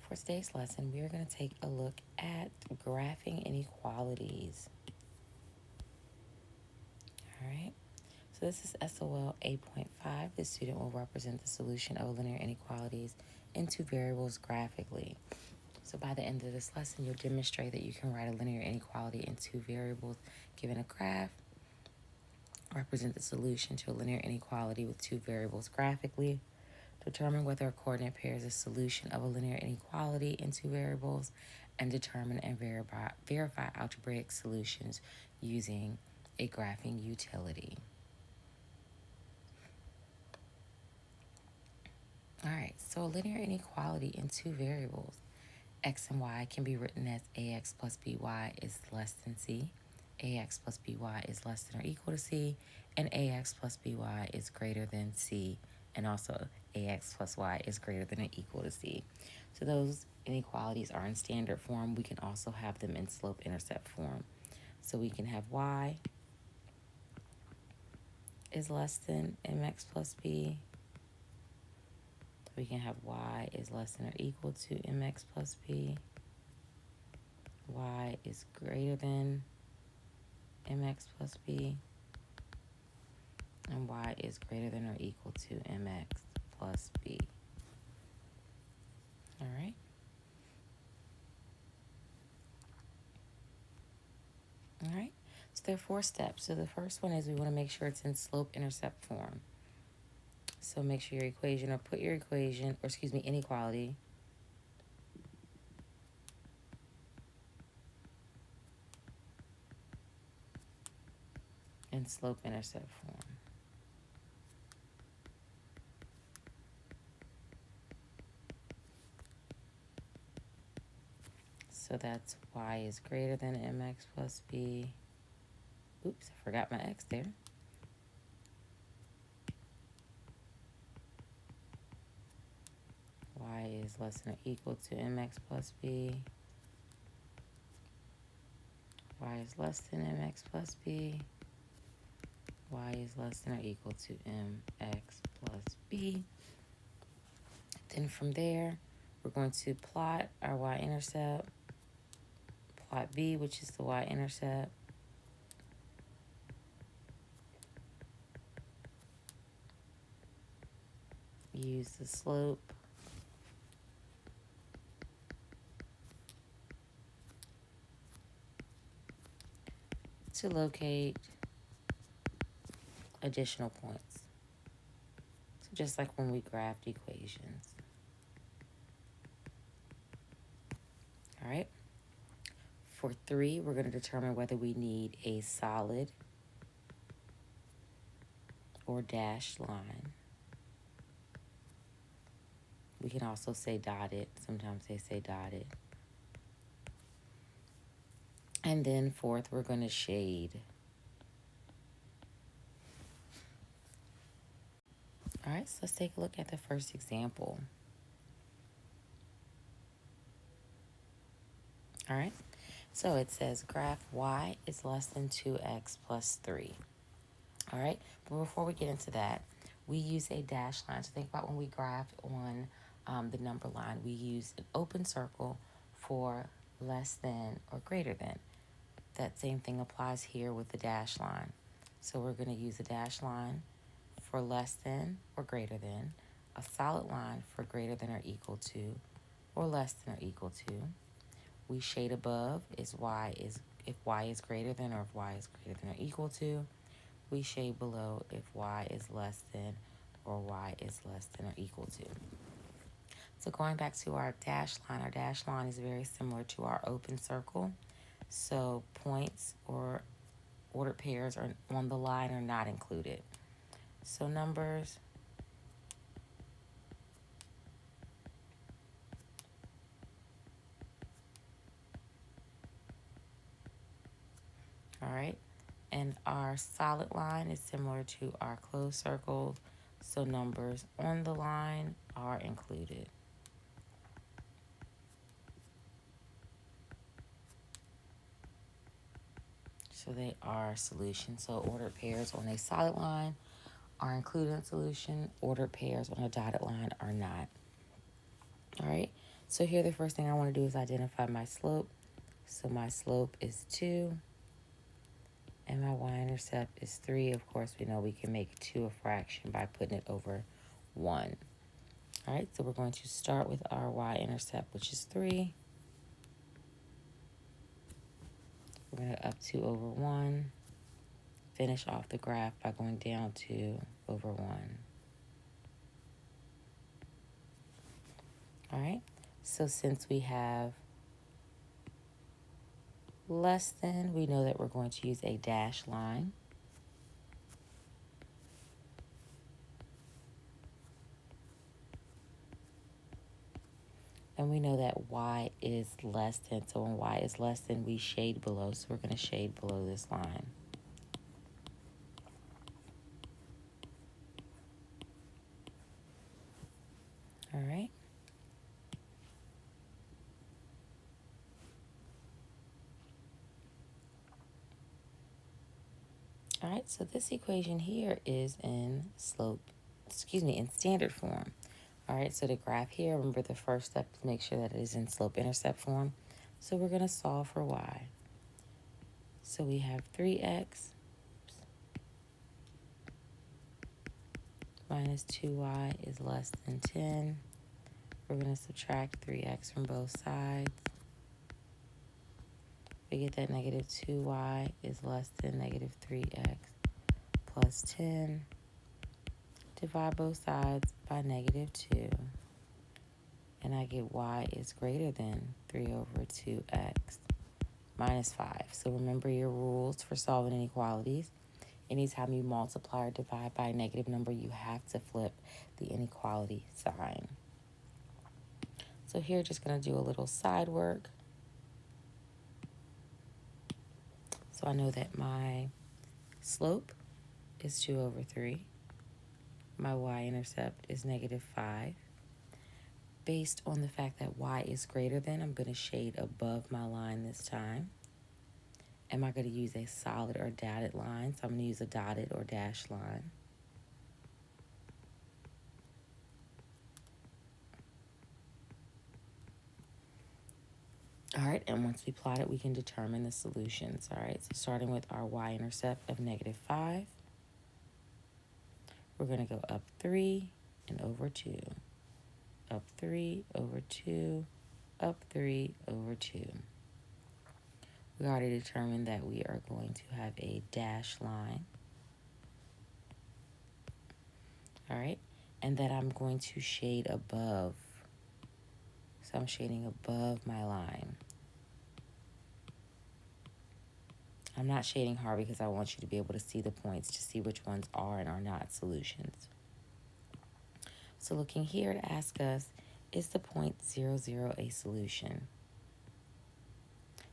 For today's lesson, we are going to take a look at graphing inequalities. All right. So this is SOL A.5. The student will represent the solution of linear inequalities in two variables graphically. So by the end of this lesson, you'll demonstrate that you can write a linear inequality in two variables given a graph, represent the solution to a linear inequality with two variables graphically, determine whether a coordinate pair is a solution of a linear inequality in two variables, and determine and verify algebraic solutions using a graphing utility. All right, so a linear inequality in two variables, x and y, can be written as ax plus by is less than c, ax plus by is less than or equal to c, and ax plus by is greater than c, and also ax plus y is greater than or equal to c. So those inequalities are in standard form. We can also have them in slope-intercept form. So we can have y is less than mx plus b. We can have y is less than or equal to mx plus b. Y is greater than mx plus b. And y is greater than or equal to mx plus b. All right. All right. So there are 4 steps. So the first one is we want to make sure it's in slope-intercept form. So make sure your equation, or put your equation, or excuse me, inequality in slope-intercept form. So that's y is greater than mx plus b. Oops, I forgot my x there. Y is less than or equal to mx plus b. Y is less than mx plus b. Y is less than or equal to mx plus b. Then from there, we're going to plot our y-intercept, plot b, which is the y-intercept. Use the slope. To locate additional points. So just like when we graphed equations. All right. For 3, we're going to determine whether we need a solid or dashed line. We can also say dotted. Sometimes they say dotted. And then 4th, we're going to shade. All right, so let's take a look at the first example. All right, so it says graph y is less than 2x plus 3. All right, but before we get into that, we use a dashed line. So think about when we graphed on the number line, we use an open circle for less than or greater than. That same thing applies here with the dashed line. So we're going to use a dashed line for less than or greater than, a solid line for greater than or equal to, or less than or equal to. We shade above is if y is greater than or if y is greater than or equal to. We shade below if y is less than or y is less than or equal to. So going back to our dashed line is very similar to our open circle. So points or ordered pairs are on the line are not included. So numbers all right, and our solid line is similar to our closed circles, so numbers on the line are included. So they are solutions. So ordered pairs on a solid line are included in solution. Ordered pairs on a dotted line are not. All right. So here the first thing I want to do is identify my slope. So my slope is 2 and my y-intercept is 3. Of course, we know we can make 2 a fraction by putting it over 1. All right, so we're going to start with our y-intercept, which is 3. We're going to up 2 over 1. Finish off the graph by going down 2 over 1. All right, so since we have less than, we know that we're going to use a dashed line. And we know that y is less than, so when y is less than, we shade below. So we're going to shade below this line. All right. All right, so this equation here is in in standard form. All right, so the graph here, remember the first step is make sure that it is in slope-intercept form. So we're going to solve for y. So we have 3x minus 2y is less than 10. We're going to subtract 3x from both sides. We get that negative 2y is less than negative 3x plus 10. Divide both sides by negative 2. And I get y is greater than 3 over 2x minus 5. So remember your rules for solving inequalities. Anytime you multiply or divide by a negative number, you have to flip the inequality sign. So here, just going to do a little side work. So I know that my slope is 2 over 3. My y-intercept is negative 5. Based on the fact that y is greater than, I'm going to shade above my line this time. Am I going to use a solid or dotted line? So I'm going to use a dotted or dashed line. All right, and once we plot it, we can determine the solutions. All right, so starting with our y-intercept of negative 5, we're going to go up 3 and over 2. Up 3 over 2, up 3 over 2. We already determined that we are going to have a dashed line. All right, and that I'm going to shade above. So I'm shading above my line. I'm not shading hard because I want you to be able to see the points to see which ones are and are not solutions. So looking here, it asks us, is the point 0, 0 a solution?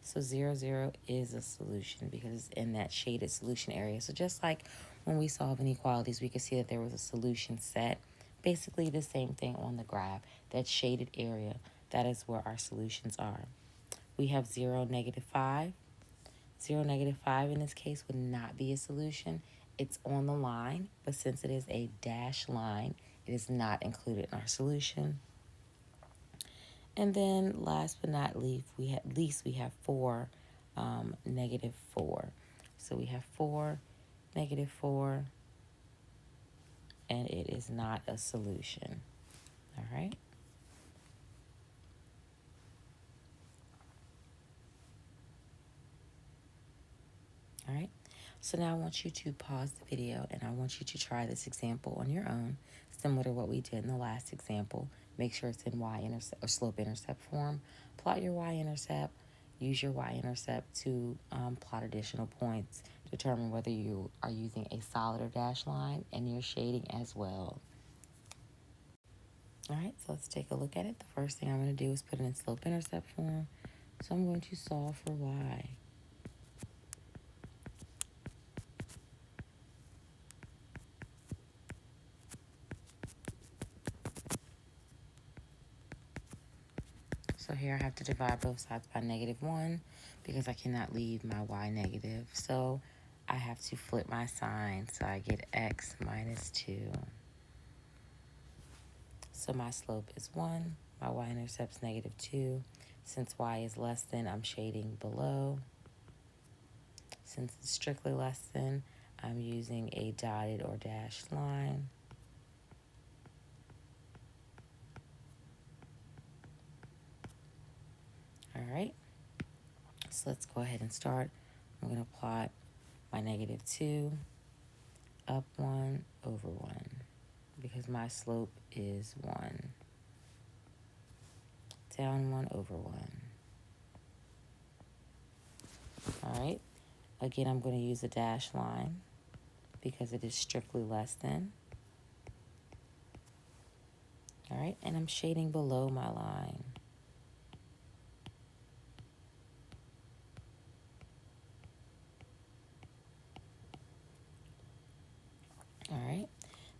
So 0, 0 is a solution because it's in that shaded solution area. So just like when we solve inequalities, we could see that there was a solution set. Basically the same thing on the graph, that shaded area, that is where our solutions are. We have 0, negative 5. 0, negative 5 in this case would not be a solution. It's on the line, but since it is a dashed line, it is not included in our solution. And then last but not least, we have 4, negative 4. So we have 4, negative 4, and it is not a solution. All right. All right. So now I want you to pause the video and I want you to try this example on your own, similar to what we did in the last example. Make sure it's in y-intercept or slope-intercept form. Plot your y-intercept. Use your y-intercept to plot additional points. Determine whether you are using a solid or dashed line and your shading as well. All right, so let's take a look at it. The first thing I'm going to do is put it in slope-intercept form. So I'm going to solve for y. So here I have to divide both sides by negative 1 because I cannot leave my y negative. So I have to flip my sign. So I get x minus 2. So my slope is 1. My y-intercept's negative 2. Since y is less than, I'm shading below. Since it's strictly less than, I'm using a dotted or dashed line. All right, so let's go ahead and start. I'm going to plot my negative 2, up 1, over 1, because my slope is 1. Down 1, over 1. All right, again, I'm going to use a dashed line because it is strictly less than. All right, and I'm shading below my line. All right,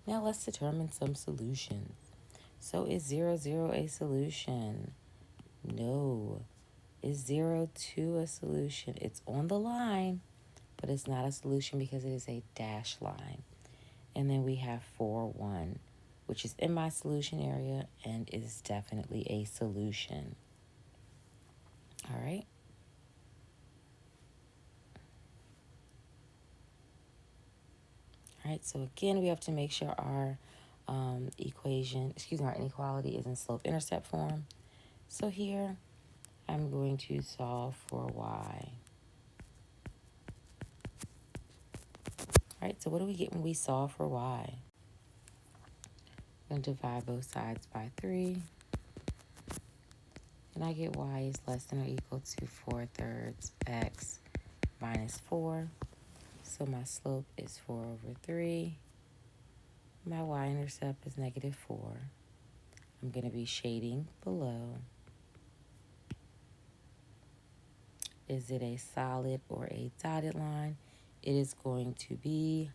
now let's determine some solutions. So is 0, 0 a solution? No. Is 0, 2 a solution? It's on the line, but it's not a solution because it is a dashed line. And then we have 4, 1, which is in my solution area and is definitely a solution. All right. All right, so again, we have to make sure our our inequality is in slope-intercept form. So here, I'm going to solve for y. All right, so what do we get when we solve for y? I'm going to divide both sides by 3. And I get y is less than or equal to 4/3 x minus 4. So my slope is 4 over 3. My y-intercept is negative 4. I'm going to be shading below. Is it a solid or a dotted line? It is going to be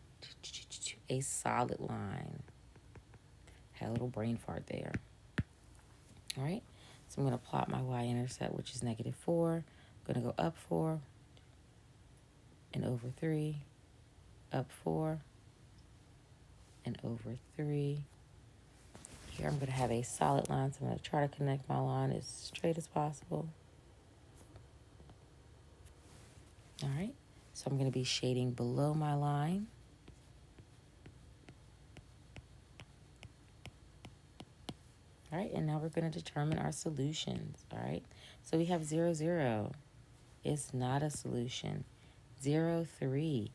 a solid line. Had a little brain fart there. All right, so I'm going to plot my y-intercept, which is negative 4. I'm going to go up 4 and over 3, up 4 and over 3. Here I'm going to have a solid line, so I'm going to try to connect my line as straight as possible. All right, so I'm going to be shading below my line. All right, and now we're going to determine our solutions. All right, so we have 0, 0. It's not a solution. 0, 3.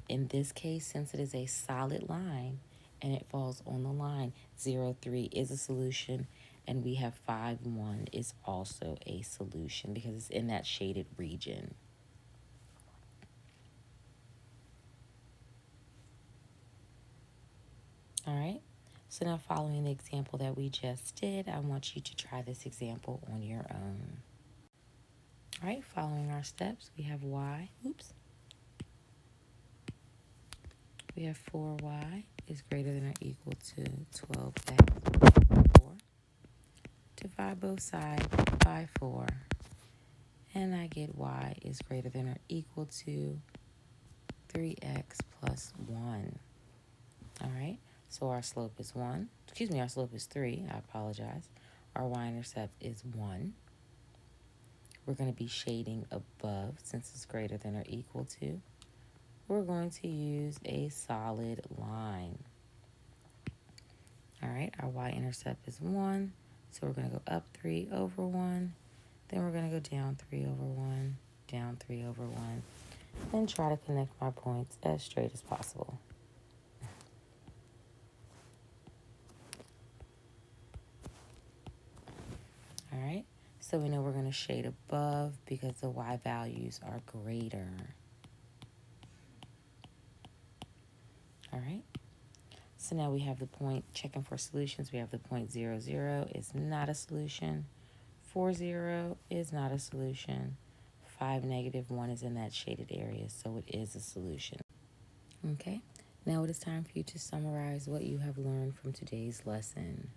In this case, since it is a solid line and it falls on the line, 0, 3 is a solution. And we have 5, 1 is also a solution because it's in that shaded region. All right, so now following the example that we just did, I want you to try this example on your own. All right, following our steps, we have y, we have 4y is greater than or equal to 12x 4. Divide both sides by 4. And I get y is greater than or equal to 3x plus 1. All right, so our slope is 1. Our slope is 3. I apologize. Our y-intercept is 1. We're going to be shading above since it's greater than or equal to. We're going to use a solid line. All right, our y-intercept is 1. So we're going to go up 3 over 1. Then we're going to go down 3 over 1, down 3 over 1. Then try to connect my points as straight as possible. All right, so we know we're going to shade above because the y values are greater. All right, so now we have the point, checking for solutions. We have the point 0, 0 is not a solution. 4, 0 is not a solution. 5, negative 1 is in that shaded area, so it is a solution. Okay, now it is time for you to summarize what you have learned from today's lesson.